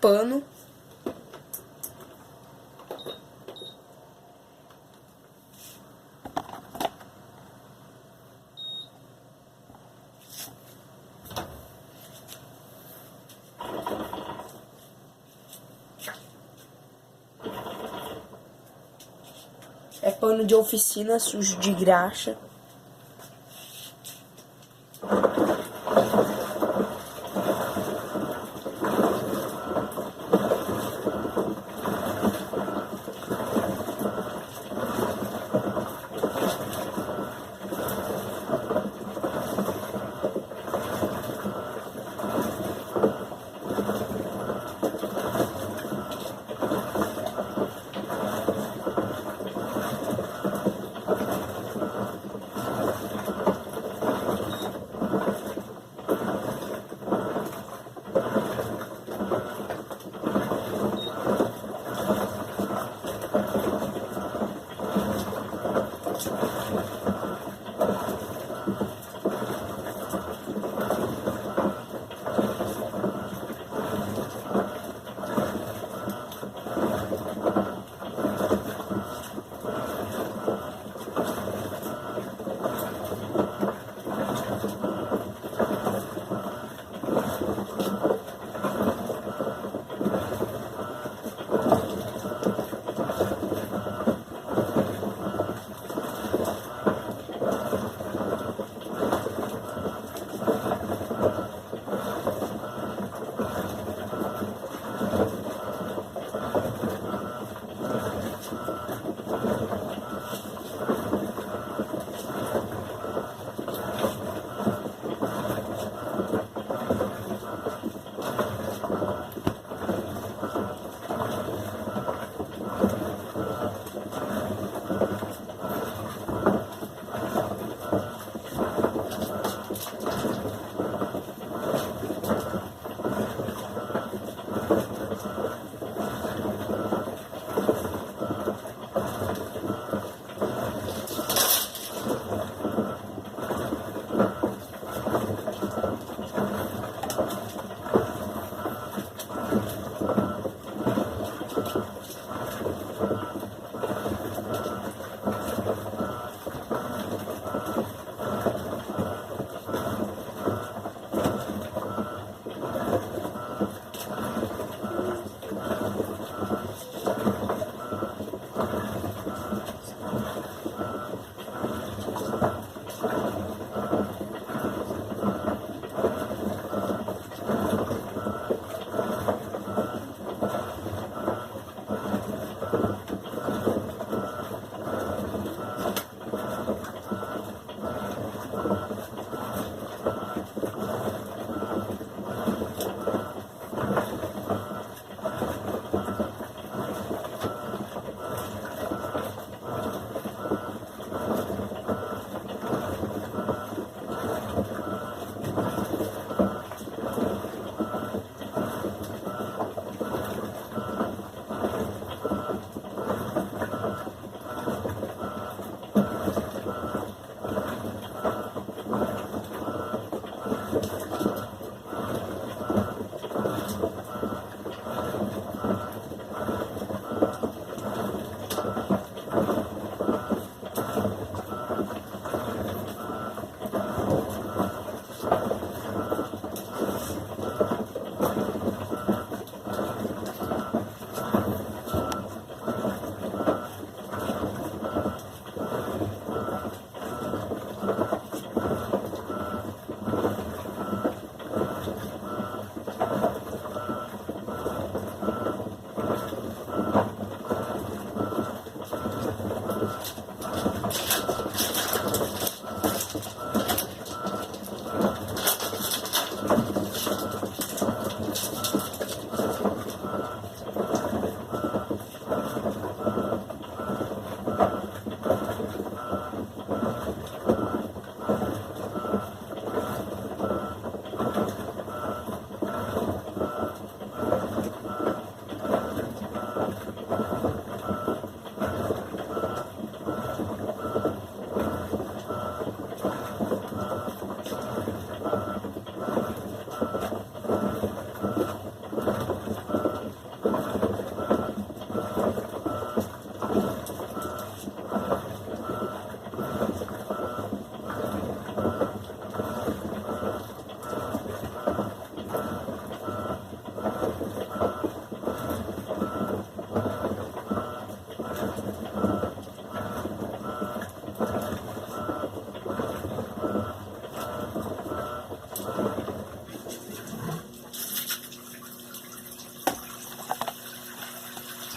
pano. É pano de oficina sujo de graxa.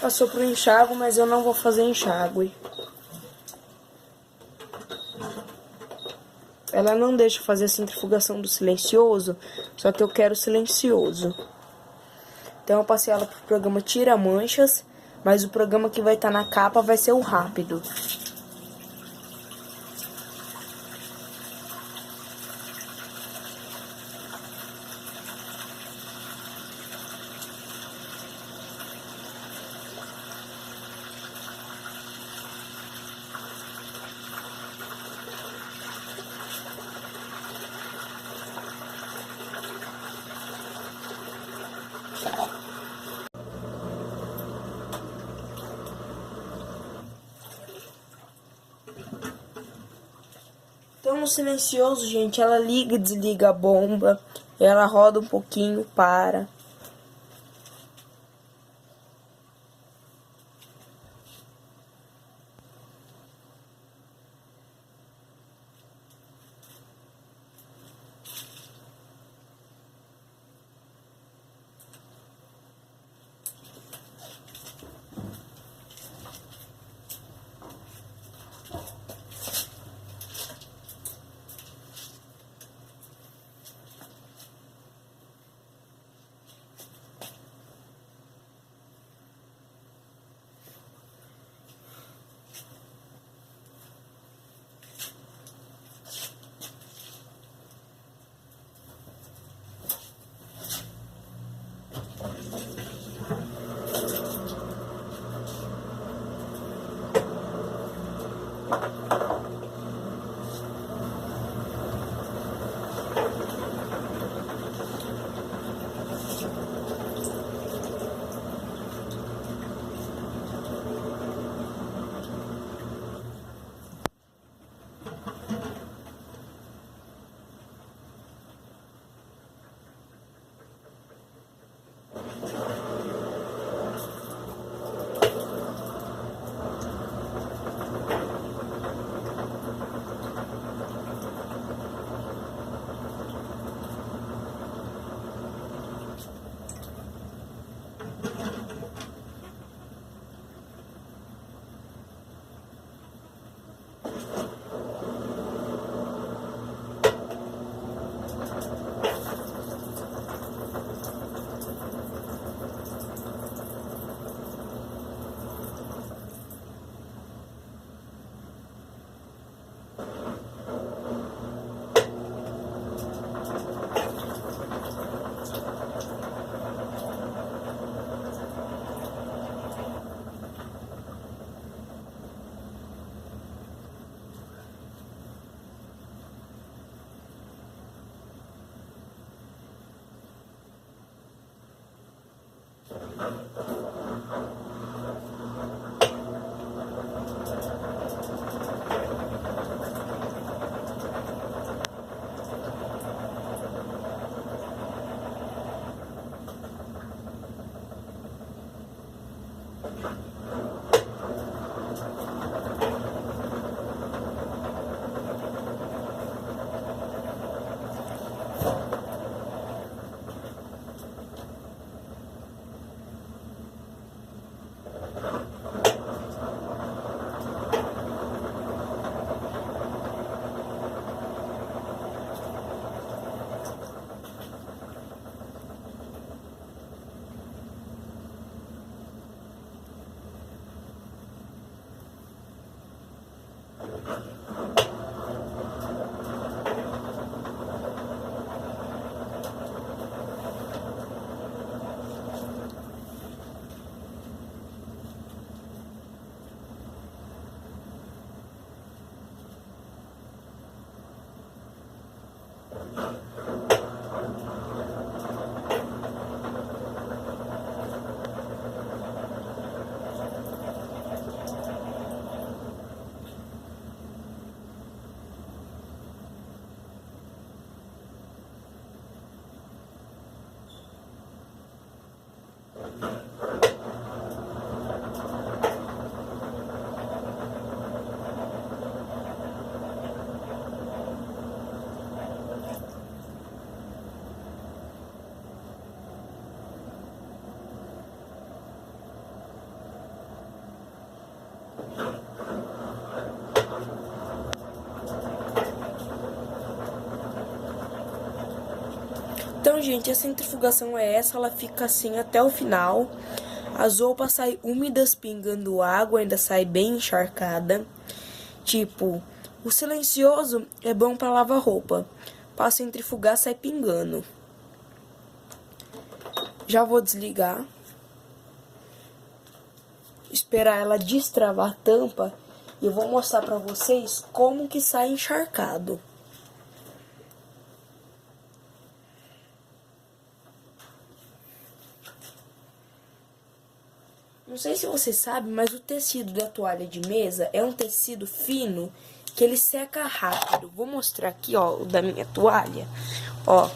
passou pro enxágue, mas eu não vou fazer enxágue. Ela não deixa fazer a centrifugação do silencioso, só que eu quero silencioso. Então eu passei ela pro programa Tira Manchas, mas o programa que vai estar na capa vai ser o rápido. Então no silencioso, gente, ela liga e desliga a bomba, ela roda um pouquinho, para. gente, a centrifugação é essa, ela fica assim até o final. As roupas saem úmidas, pingando água, ainda sai bem encharcada. Tipo, o silencioso é bom para lavar roupa. Para centrifugar, sai pingando. Já vou desligar. Esperar ela destravar a tampa. E eu vou mostrar para vocês como que sai encharcado. Não sei se você sabe, mas o tecido da toalha de mesa é um tecido fino que ele seca rápido. Vou mostrar aqui, ó, o da minha toalha. Ó,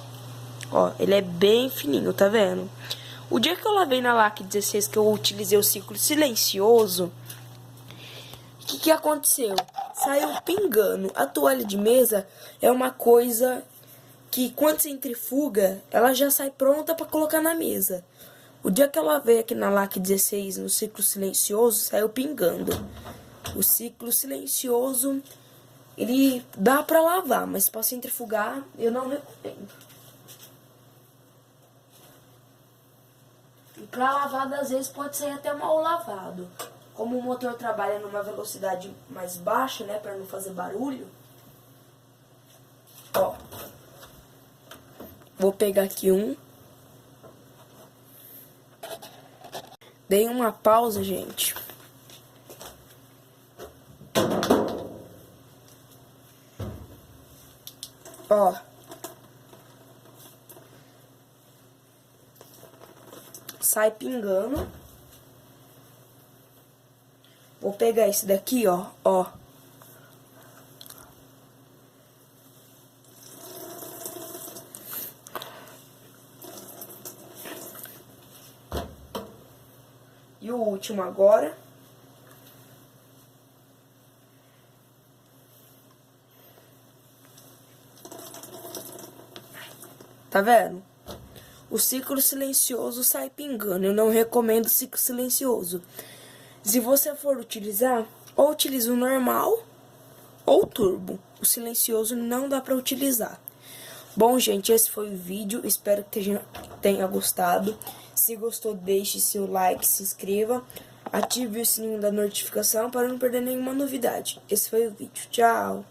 ele é bem fininho, tá vendo? O dia que eu lavei na LAC 16, que eu utilizei o ciclo silencioso, o que aconteceu? Saiu pingando. A toalha de mesa é uma coisa que quando centrifuga, ela já sai pronta para colocar na mesa. O dia que eu lavei aqui na LAC 16, no ciclo silencioso, saiu pingando. O ciclo silencioso, ele dá pra lavar, mas pra centrifugar, eu não recomendo. E pra lavado, às vezes, pode sair até mal lavado. Como o motor trabalha numa velocidade mais baixa, né, pra não fazer barulho. Ó. Vou pegar aqui um. Dei uma pausa, gente. Ó. Sai pingando. Vou pegar esse daqui, ó. E o último agora. Tá vendo? O ciclo silencioso sai pingando. Eu não recomendo o ciclo silencioso. Se você for utilizar, ou utilize o normal ou o turbo. O silencioso não dá pra utilizar. Bom, gente, esse foi o vídeo. Espero que tenha gostado. Se gostou, deixe seu like, se inscreva. Ative o sininho da notificação para não perder nenhuma novidade. Esse foi o vídeo. Tchau!